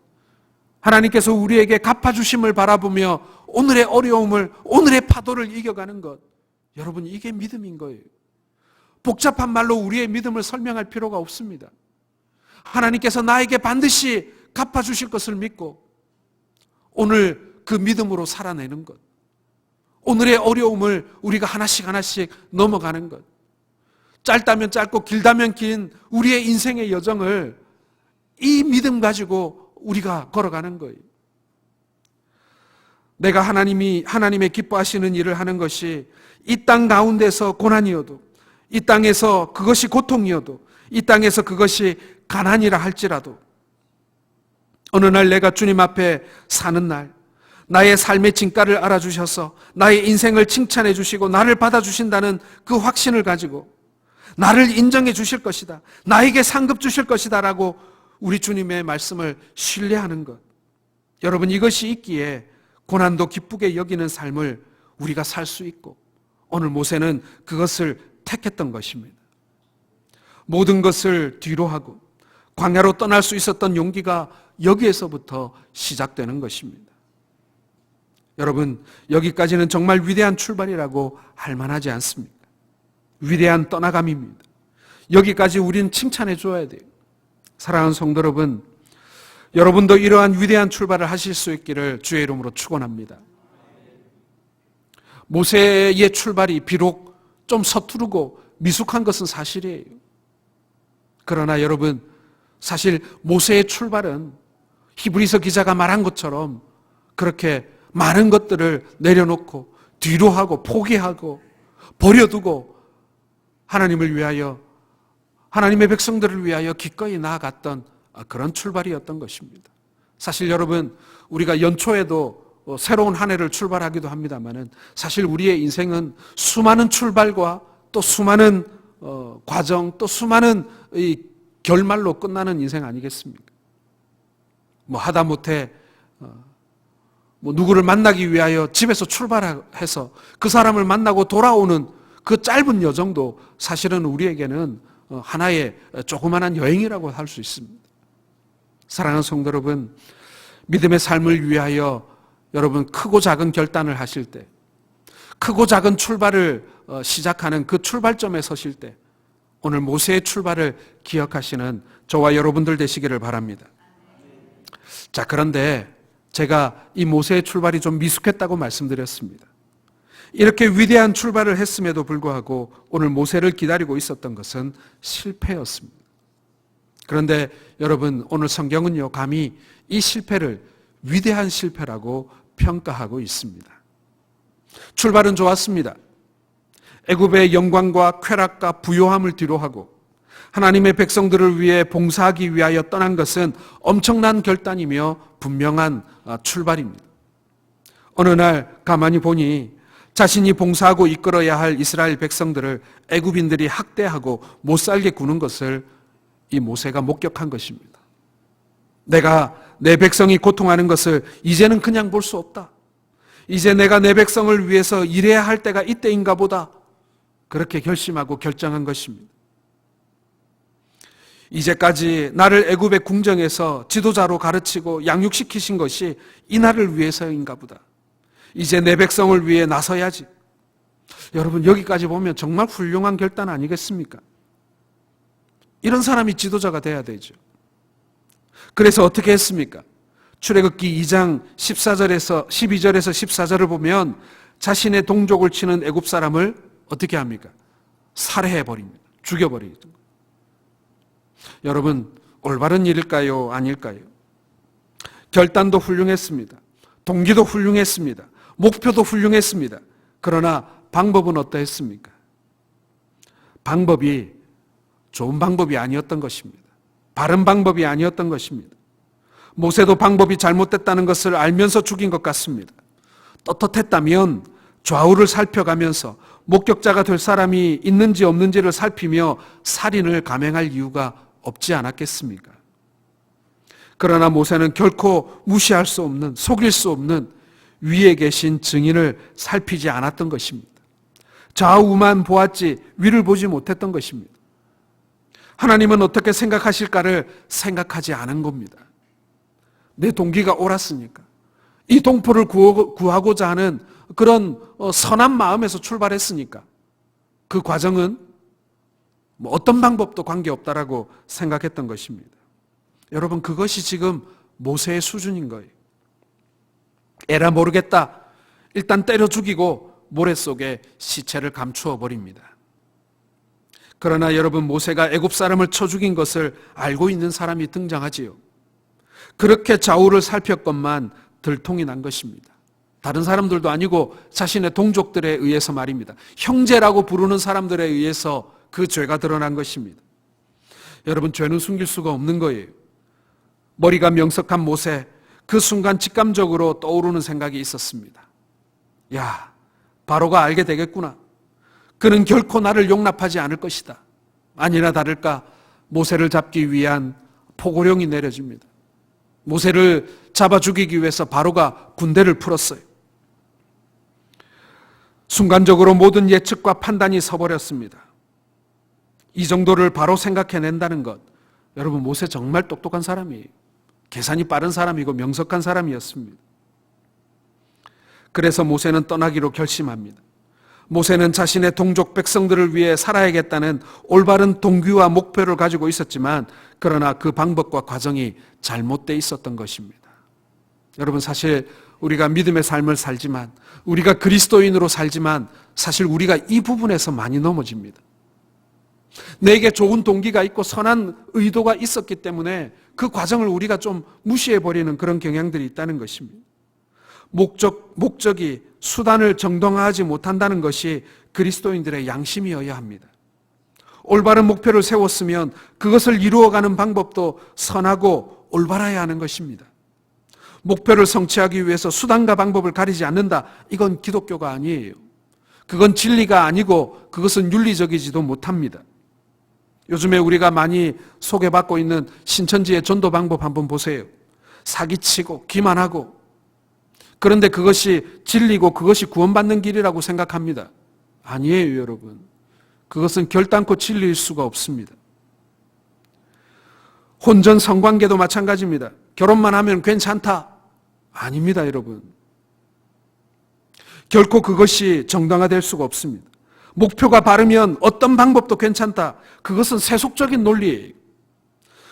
하나님께서 우리에게 갚아주심을 바라보며 오늘의 어려움을, 오늘의 파도를 이겨가는 것, 여러분, 이게 믿음인 거예요. 복잡한 말로 우리의 믿음을 설명할 필요가 없습니다. 하나님께서 나에게 반드시 갚아주실 것을 믿고 오늘 그 믿음으로 살아내는 것, 오늘의 어려움을 우리가 하나씩 하나씩 넘어가는 것, 짧다면 짧고 길다면 긴 우리의 인생의 여정을 이 믿음 가지고 우리가 걸어가는 거예요. 내가 하나님의 기뻐하시는 일을 하는 것이 이 땅 가운데서 고난이어도, 이 땅에서 그것이 고통이어도, 이 땅에서 그것이 가난이라 할지라도 어느 날 내가 주님 앞에 사는 날, 나의 삶의 진가를 알아주셔서 나의 인생을 칭찬해 주시고 나를 받아주신다는 그 확신을 가지고 나를 인정해 주실 것이다, 나에게 상급 주실 것이다 라고 우리 주님의 말씀을 신뢰하는 것, 여러분, 이것이 있기에 고난도 기쁘게 여기는 삶을 우리가 살 수 있고 오늘 모세는 그것을 택했던 것입니다. 모든 것을 뒤로 하고 광야로 떠날 수 있었던 용기가 여기에서부터 시작되는 것입니다. 여러분, 여기까지는 정말 위대한 출발이라고 할 만하지 않습니까? 위대한 떠나감입니다. 여기까지 우리는 칭찬해 줘야 돼요. 사랑하는 성도 여러분, 여러분도 이러한 위대한 출발을 하실 수 있기를 주의 이름으로 축원합니다. 모세의 출발이 비록 좀 서투르고 미숙한 것은 사실이에요. 그러나 여러분, 사실 모세의 출발은 히브리서 기자가 말한 것처럼 그렇게 많은 것들을 내려놓고 뒤로 하고 포기하고 버려두고 하나님을 위하여, 하나님의 백성들을 위하여 기꺼이 나아갔던 그런 출발이었던 것입니다. 사실 여러분, 우리가 연초에도 새로운 한 해를 출발하기도 합니다만은 사실 우리의 인생은 수많은 출발과 또 수많은 과정, 또 수많은 이 결말로 끝나는 인생 아니겠습니까? 하다못해 누구를 만나기 위하여 집에서 출발해서 그 사람을 만나고 돌아오는 그 짧은 여정도 사실은 우리에게는 하나의 조그만한 여행이라고 할 수 있습니다. 사랑하는 성도 여러분, 믿음의 삶을 위하여 여러분 크고 작은 결단을 하실 때, 크고 작은 출발을 시작하는 그 출발점에 서실 때 오늘 모세의 출발을 기억하시는 저와 여러분들 되시기를 바랍니다. 자, 그런데 제가 이 모세의 출발이 좀 미숙했다고 말씀드렸습니다. 이렇게 위대한 출발을 했음에도 불구하고 오늘 모세를 기다리고 있었던 것은 실패였습니다. 그런데 여러분, 오늘 성경은요, 감히 이 실패를 위대한 실패라고 평가하고 있습니다. 출발은 좋았습니다. 애굽의 영광과 쾌락과 부요함을 뒤로하고 하나님의 백성들을 위해 봉사하기 위하여 떠난 것은 엄청난 결단이며 분명한 출발입니다. 어느 날 가만히 보니 자신이 봉사하고 이끌어야 할 이스라엘 백성들을 애굽인들이 학대하고 못살게 구는 것을 이 모세가 목격한 것입니다. 내가 내 백성이 고통하는 것을 이제는 그냥 볼 수 없다. 이제 내가 내 백성을 위해서 일해야 할 때가 이때인가 보다. 그렇게 결심하고 결정한 것입니다. 이제까지 나를 애굽의 궁정에서 지도자로 가르치고 양육시키신 것이 이 날을 위해서인가 보다. 이제 내 백성을 위해 나서야지. 여러분, 여기까지 보면 정말 훌륭한 결단 아니겠습니까? 이런 사람이 지도자가 돼야 되죠. 그래서 어떻게 했습니까? 출애굽기 2장 12절에서 14절을 보면 자신의 동족을 치는 애굽 사람을 어떻게 합니까? 살해해 버립니다. 죽여 버립니다. 여러분, 올바른 일일까요? 아닐까요? 결단도 훌륭했습니다. 동기도 훌륭했습니다. 목표도 훌륭했습니다. 그러나 방법은 어떠했습니까? 방법이 좋은 방법이 아니었던 것입니다. 바른 방법이 아니었던 것입니다. 모세도 방법이 잘못됐다는 것을 알면서 죽인 것 같습니다. 떳떳했다면 좌우를 살펴가면서 목격자가 될 사람이 있는지 없는지를 살피며 살인을 감행할 이유가 없지 않았겠습니까? 그러나 모세는 결코 무시할 수 없는, 속일 수 없는 위에 계신 증인을 살피지 않았던 것입니다. 좌우만 보았지 위를 보지 못했던 것입니다. 하나님은 어떻게 생각하실까를 생각하지 않은 겁니다. 내 동기가 옳았으니까. 이 동포를 구하고자 하는 그런 선한 마음에서 출발했으니까 그 과정은 어떤 방법도 관계없다라고 생각했던 것입니다. 여러분, 그것이 지금 모세의 수준인 거예요. 에라 모르겠다. 일단 때려 죽이고 모래 속에 시체를 감추어 버립니다. 그러나 여러분, 모세가 애굽 사람을 쳐 죽인 것을 알고 있는 사람이 등장하지요. 그렇게 좌우를 살폈건만 들통이 난 것입니다. 다른 사람들도 아니고 자신의 동족들에 의해서 말입니다. 형제라고 부르는 사람들에 의해서 그 죄가 드러난 것입니다. 여러분, 죄는 숨길 수가 없는 거예요. 머리가 명석한 모세, 그 순간 직감적으로 떠오르는 생각이 있었습니다. 야, 바로가 알게 되겠구나. 그는 결코 나를 용납하지 않을 것이다. 아니나 다를까 모세를 잡기 위한 포고령이 내려집니다. 모세를 잡아 죽이기 위해서 바로가 군대를 풀었어요. 순간적으로 모든 예측과 판단이 서버렸습니다. 이 정도를 바로 생각해낸다는 것, 여러분, 모세 정말 똑똑한 사람이에요. 계산이 빠른 사람이고 명석한 사람이었습니다. 그래서 모세는 떠나기로 결심합니다. 모세는 자신의 동족 백성들을 위해 살아야겠다는 올바른 동기와 목표를 가지고 있었지만, 그러나 그 방법과 과정이 잘못되어 있었던 것입니다. 여러분, 사실 우리가 믿음의 삶을 살지만, 우리가 그리스도인으로 살지만, 사실 우리가 이 부분에서 많이 넘어집니다. 내게 좋은 동기가 있고 선한 의도가 있었기 때문에 그 과정을 우리가 좀 무시해버리는 그런 경향들이 있다는 것입니다. 목적이 수단을 정당화하지 못한다는 것이 그리스도인들의 양심이어야 합니다. 올바른 목표를 세웠으면 그것을 이루어가는 방법도 선하고 올바라야 하는 것입니다. 목표를 성취하기 위해서 수단과 방법을 가리지 않는다. 이건 기독교가 아니에요. 그건 진리가 아니고 그것은 윤리적이지도 못합니다. 요즘에 우리가 많이 소개받고 있는 신천지의 전도 방법 한번 보세요. 사기치고 기만하고, 그런데 그것이 진리고 그것이 구원받는 길이라고 생각합니다. 아니에요, 여러분. 그것은 결단코 진리일 수가 없습니다. 혼전 성관계도 마찬가지입니다. 결혼만 하면 괜찮다. 아닙니다, 여러분. 결코 그것이 정당화될 수가 없습니다. 목표가 바르면 어떤 방법도 괜찮다. 그것은 세속적인 논리예요.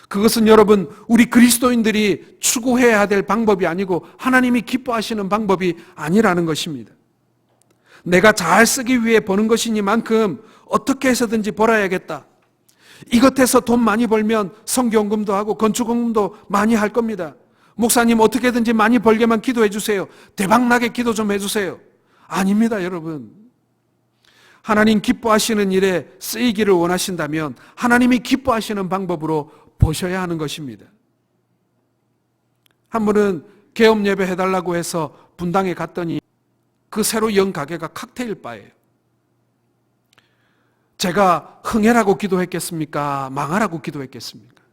그것은 여러분, 우리 그리스도인들이 추구해야 될 방법이 아니고 하나님이 기뻐하시는 방법이 아니라는 것입니다. 내가 잘 쓰기 위해 버는 것이니만큼 어떻게 해서든지 벌어야겠다. 이것에서 돈 많이 벌면 성경금도 하고 건축금도 많이 할 겁니다. 목사님, 어떻게든지 많이 벌게만 기도해 주세요. 대박나게 기도 좀 해주세요. 아닙니다, 여러분. 하나님 기뻐하시는 일에 쓰이기를 원하신다면 하나님이 기뻐하시는 방법으로 보셔야 하는 것입니다. 한 분은 개업 예배 해달라고 해서 분당에 갔더니 그 새로 연 가게가 칵테일 바예요. 제가 흥해라고 기도했겠습니까? 망하라고 기도했겠습니까?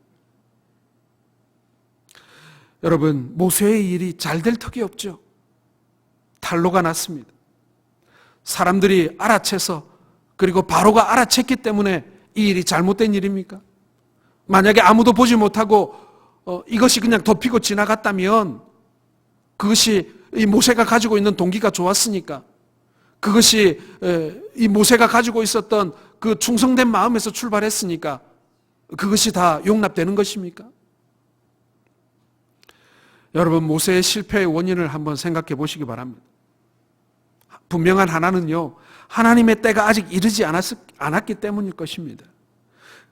여러분, 모세의 일이 잘 될 턱이 없죠. 탄로가 났습니다. 사람들이 알아채서, 그리고 바로가 알아챘기 때문에 이 일이 잘못된 일입니까? 만약에 아무도 보지 못하고 이것이 그냥 덮이고 지나갔다면 그것이 이 모세가 가지고 있는 동기가 좋았으니까, 그것이 이 모세가 가지고 있었던 그 충성된 마음에서 출발했으니까 그것이 다 용납되는 것입니까? 여러분, 모세의 실패의 원인을 한번 생각해 보시기 바랍니다. 분명한 하나는요, 하나님의 때가 아직 이르지 않았기 때문일 것입니다.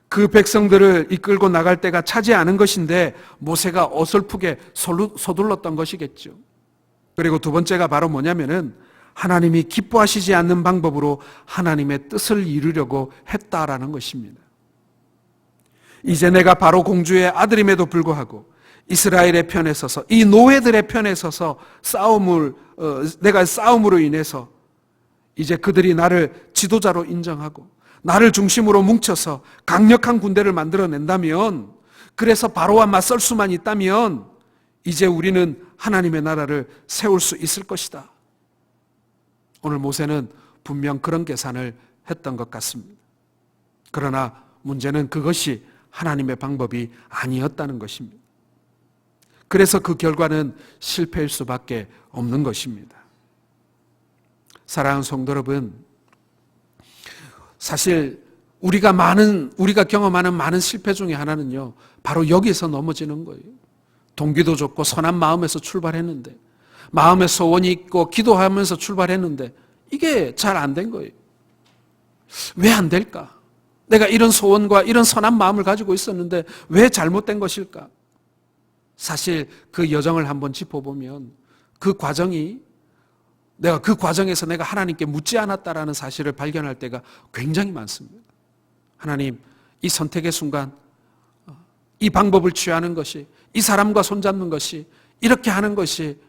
그 백성들을 이끌고 나갈 때가 차지 않은 것인데 모세가 어설프게 서둘렀던 것이겠죠. 그리고 두 번째가 바로 뭐냐면은 하나님이 기뻐하시지 않는 방법으로 하나님의 뜻을 이루려고 했다라는 것입니다. 이제 내가 바로 공주의 아들임에도 불구하고 이스라엘의 편에 서서, 이 노예들의 편에 서서 내가 싸움으로 인해서 이제 그들이 나를 지도자로 인정하고 나를 중심으로 뭉쳐서 강력한 군대를 만들어낸다면, 그래서 바로와 맞설 수만 있다면 이제 우리는 하나님의 나라를 세울 수 있을 것이다. 오늘 모세는 분명 그런 계산을 했던 것 같습니다. 그러나 문제는 그것이 하나님의 방법이 아니었다는 것입니다. 그래서 그 결과는 실패일 수밖에 없는 것입니다. 사랑하는 성도 여러분, 사실 우리가 경험하는 많은 실패 중에 하나는요, 바로 여기서 넘어지는 거예요. 동기도 좋고 선한 마음에서 출발했는데, 마음에 소원이 있고 기도하면서 출발했는데 이게 잘 안 된 거예요. 왜 안 될까? 내가 이런 소원과 이런 선한 마음을 가지고 있었는데 왜 잘못된 것일까? 사실 그 여정을 한번 짚어보면 그 과정에서 내가 하나님께 묻지 않았다라는 사실을 발견할 때가 굉장히 많습니다. 하나님, 이 선택의 순간, 이 방법을 취하는 것이, 이 사람과 손잡는 것이, 이렇게 하는 것이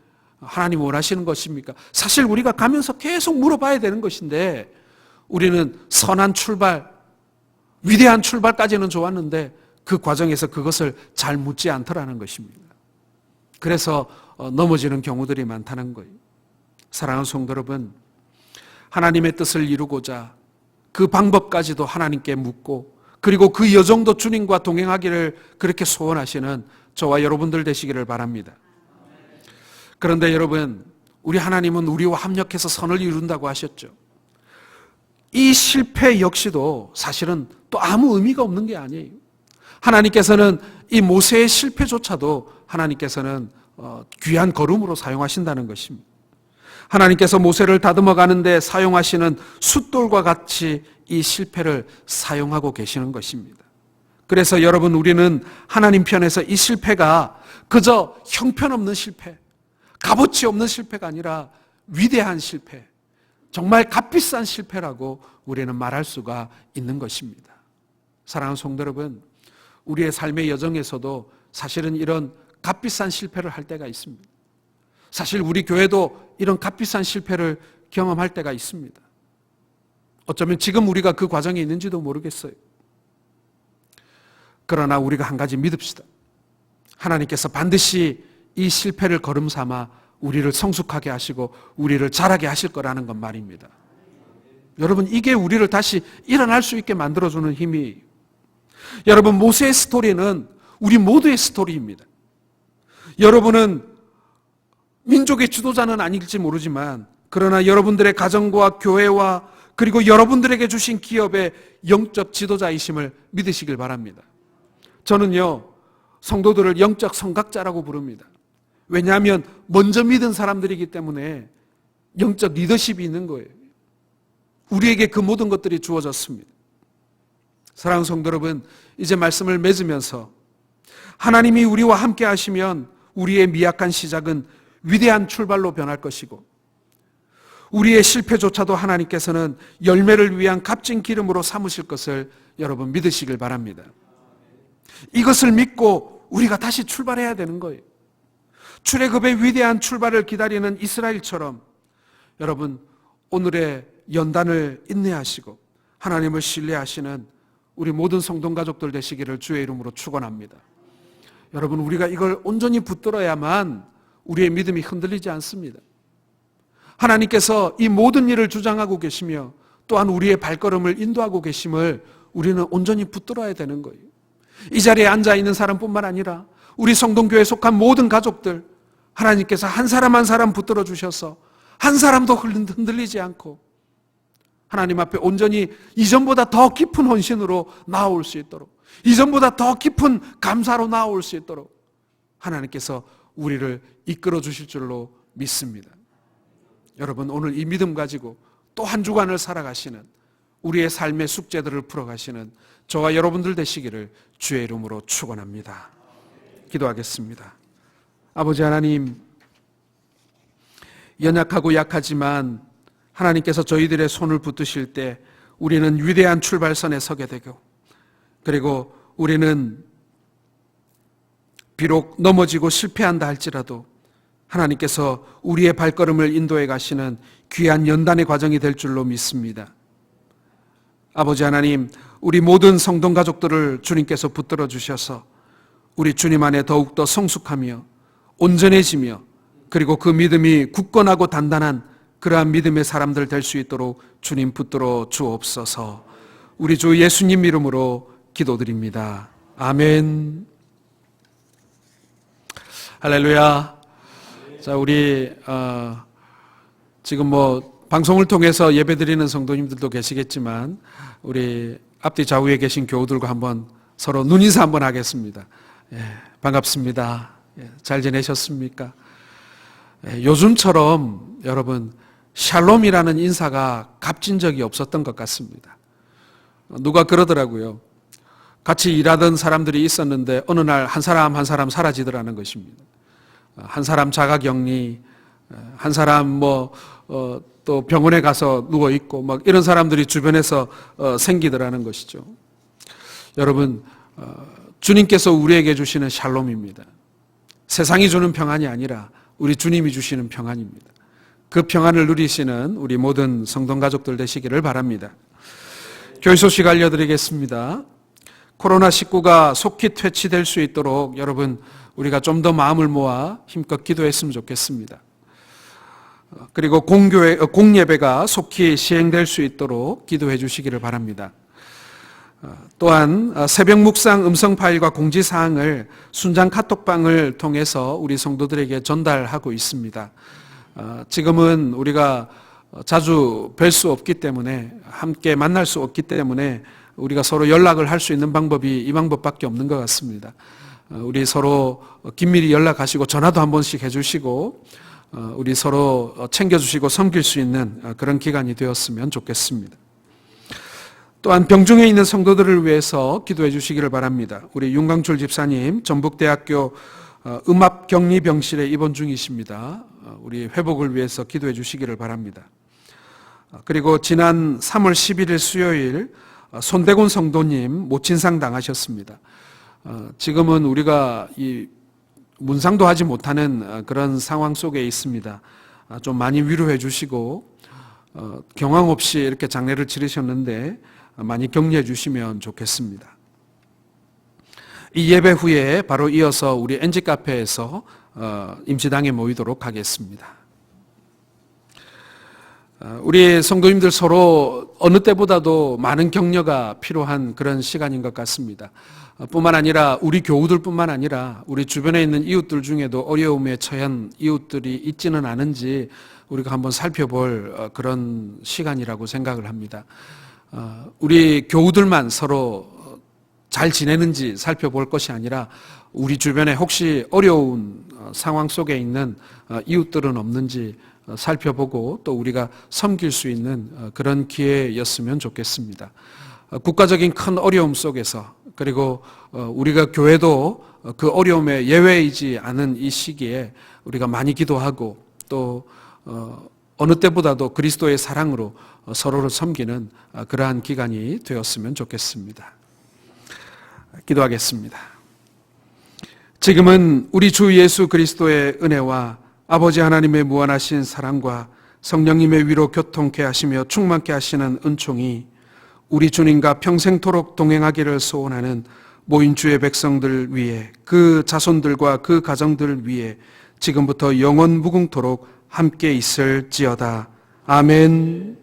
하나님 원하시는 것입니까? 사실 우리가 가면서 계속 물어봐야 되는 것인데, 우리는 선한 출발, 위대한 출발까지는 좋았는데 그 과정에서 그것을 잘 묻지 않더라는 것입니다. 그래서 넘어지는 경우들이 많다는 거예요. 사랑하는 성도 여러분, 하나님의 뜻을 이루고자 그 방법까지도 하나님께 묻고, 그리고 그 여정도 주님과 동행하기를 그렇게 소원하시는 저와 여러분들 되시기를 바랍니다. 그런데 여러분, 우리 하나님은 우리와 합력해서 선을 이룬다고 하셨죠. 이 실패 역시도 사실은 또 아무 의미가 없는 게 아니에요. 하나님께서는 이 모세의 실패조차도 하나님께서는 귀한 걸음으로 사용하신다는 것입니다. 하나님께서 모세를 다듬어 가는데 사용하시는 숫돌과 같이 이 실패를 사용하고 계시는 것입니다. 그래서 여러분, 우리는 하나님 편에서 이 실패가 그저 형편없는 실패, 값어치 없는 실패가 아니라 위대한 실패, 정말 값비싼 실패라고 우리는 말할 수가 있는 것입니다. 사랑하는 성도 여러분, 우리의 삶의 여정에서도 사실은 이런 값비싼 실패를 할 때가 있습니다. 사실 우리 교회도 이런 값비싼 실패를 경험할 때가 있습니다. 어쩌면 지금 우리가 그 과정에 있는지도 모르겠어요. 그러나 우리가 한 가지 믿읍시다. 하나님께서 반드시 이 실패를 걸음 삼아 우리를 성숙하게 하시고 우리를 자라게 하실 거라는 건 말입니다. 여러분, 이게 우리를 다시 일어날 수 있게 만들어주는 힘이에요. 여러분, 모세의 스토리는 우리 모두의 스토리입니다. 여러분은 민족의 지도자는 아닐지 모르지만, 그러나 여러분들의 가정과 교회와 그리고 여러분들에게 주신 기업의 영적 지도자이심을 믿으시길 바랍니다. 저는요, 성도들을 영적 성각자라고 부릅니다. 왜냐하면 먼저 믿은 사람들이기 때문에 영적 리더십이 있는 거예요. 우리에게 그 모든 것들이 주어졌습니다. 사랑하는 성도 여러분, 이제 말씀을 맺으면서 하나님이 우리와 함께 하시면 우리의 미약한 시작은 위대한 출발로 변할 것이고, 우리의 실패조차도 하나님께서는 열매를 위한 값진 기름으로 삼으실 것을 여러분 믿으시길 바랍니다. 이것을 믿고 우리가 다시 출발해야 되는 거예요. 출애굽의 위대한 출발을 기다리는 이스라엘처럼 여러분, 오늘의 연단을 인내하시고 하나님을 신뢰하시는 우리 모든 성도 가족들 되시기를 주의 이름으로 축원합니다. 여러분, 우리가 이걸 온전히 붙들어야만 우리의 믿음이 흔들리지 않습니다. 하나님께서 이 모든 일을 주장하고 계시며 또한 우리의 발걸음을 인도하고 계심을 우리는 온전히 붙들어야 되는 거예요. 이 자리에 앉아있는 사람뿐만 아니라 우리 성동교회에 속한 모든 가족들, 하나님께서 한 사람 한 사람 붙들어 주셔서 한 사람도 흔들리지 않고 하나님 앞에 온전히 이전보다 더 깊은 헌신으로 나아올 수 있도록, 이전보다 더 깊은 감사로 나아올 수 있도록 하나님께서 우리를 이끌어 주실 줄로 믿습니다. 여러분, 오늘 이 믿음 가지고 또 한 주간을 살아가시는, 우리의 삶의 숙제들을 풀어가시는 저와 여러분들 되시기를 주의 이름으로 축원합니다. 기도하겠습니다. 아버지 하나님, 연약하고 약하지만 하나님께서 저희들의 손을 붙드실 때 우리는 위대한 출발선에 서게 되고, 그리고 우리는 비록 넘어지고 실패한다 할지라도 하나님께서 우리의 발걸음을 인도해 가시는 귀한 연단의 과정이 될 줄로 믿습니다. 아버지 하나님, 우리 모든 성도 가족들을 주님께서 붙들어 주셔서 우리 주님 안에 더욱더 성숙하며 온전해지며, 그리고 그 믿음이 굳건하고 단단한 그러한 믿음의 사람들 될 수 있도록 주님 붙들어 주옵소서. 우리 주 예수님 이름으로 기도드립니다. 아멘. 할렐루야. 자, 우리 지금 방송을 통해서 예배드리는 성도님들도 계시겠지만 우리 앞뒤 좌우에 계신 교우들과 한번 서로 눈인사 한번 하겠습니다. 반갑습니다. 잘 지내셨습니까? 요즘처럼 여러분 샬롬이라는 인사가 값진 적이 없었던 것 같습니다. 누가 그러더라고요. 같이 일하던 사람들이 있었는데 어느 날 한 사람 한 사람 사라지더라는 것입니다. 한 사람 자가격리, 한 사람 또 병원에 가서 누워 있고 막 이런 사람들이 주변에서 생기더라는 것이죠. 여러분, 주님께서 우리에게 주시는 샬롬입니다. 세상이 주는 평안이 아니라 우리 주님이 주시는 평안입니다. 그 평안을 누리시는 우리 모든 성도 가족들 되시기를 바랍니다. 교회 소식 알려드리겠습니다. 코로나19가 속히 퇴치될 수 있도록 여러분, 우리가 좀 더 마음을 모아 힘껏 기도했으면 좋겠습니다. 그리고 공예배가 속히 시행될 수 있도록 기도해 주시기를 바랍니다. 또한 새벽 묵상 음성 파일과 공지사항을 순장 카톡방을 통해서 우리 성도들에게 전달하고 있습니다. 지금은 우리가 자주 뵐 수 없기 때문에, 함께 만날 수 없기 때문에 우리가 서로 연락을 할 수 있는 방법이 이 방법밖에 없는 것 같습니다. 우리 서로 긴밀히 연락하시고 전화도 한 번씩 해주시고 우리 서로 챙겨주시고 섬길 수 있는 그런 기간이 되었으면 좋겠습니다. 또한 병중에 있는 성도들을 위해서 기도해 주시기를 바랍니다. 우리 윤광출 집사님 전북대학교 음압격리병실에 입원 중이십니다. 우리 회복을 위해서 기도해 주시기를 바랍니다. 그리고 지난 3월 11일 수요일 손대곤 성도님 모친상 당하셨습니다. 지금은 우리가 이 문상도 하지 못하는 그런 상황 속에 있습니다. 좀 많이 위로해 주시고 경황 없이 이렇게 장례를 치르셨는데 많이 격려해 주시면 좋겠습니다. 이 예배 후에 바로 이어서 우리 NG카페에서 임시당에 모이도록 하겠습니다. 우리 성도님들 서로 어느 때보다도 많은 격려가 필요한 그런 시간인 것 같습니다. 뿐만 아니라 우리 교우들 뿐만 아니라 우리 주변에 있는 이웃들 중에도 어려움에 처한 이웃들이 있지는 않은지 우리가 한번 살펴볼 그런 시간이라고 생각을 합니다. 우리 교우들만 서로 잘 지내는지 살펴볼 것이 아니라 우리 주변에 혹시 어려운 상황 속에 있는 이웃들은 없는지 살펴보고 또 우리가 섬길 수 있는 그런 기회였으면 좋겠습니다. 국가적인 큰 어려움 속에서, 그리고 우리가 교회도 그 어려움에 예외이지 않은 이 시기에 우리가 많이 기도하고 또 어느 때보다도 그리스도의 사랑으로 서로를 섬기는 그러한 기간이 되었으면 좋겠습니다. 기도하겠습니다. 지금은 우리 주 예수 그리스도의 은혜와 아버지 하나님의 무한하신 사랑과 성령님의 위로 교통케 하시며 충만케 하시는 은총이 우리 주님과 평생토록 동행하기를 소원하는 모인 주의 백성들 위에, 그 자손들과 그 가정들 위에 지금부터 영원 무궁토록 함께 있을지어다. 아멘.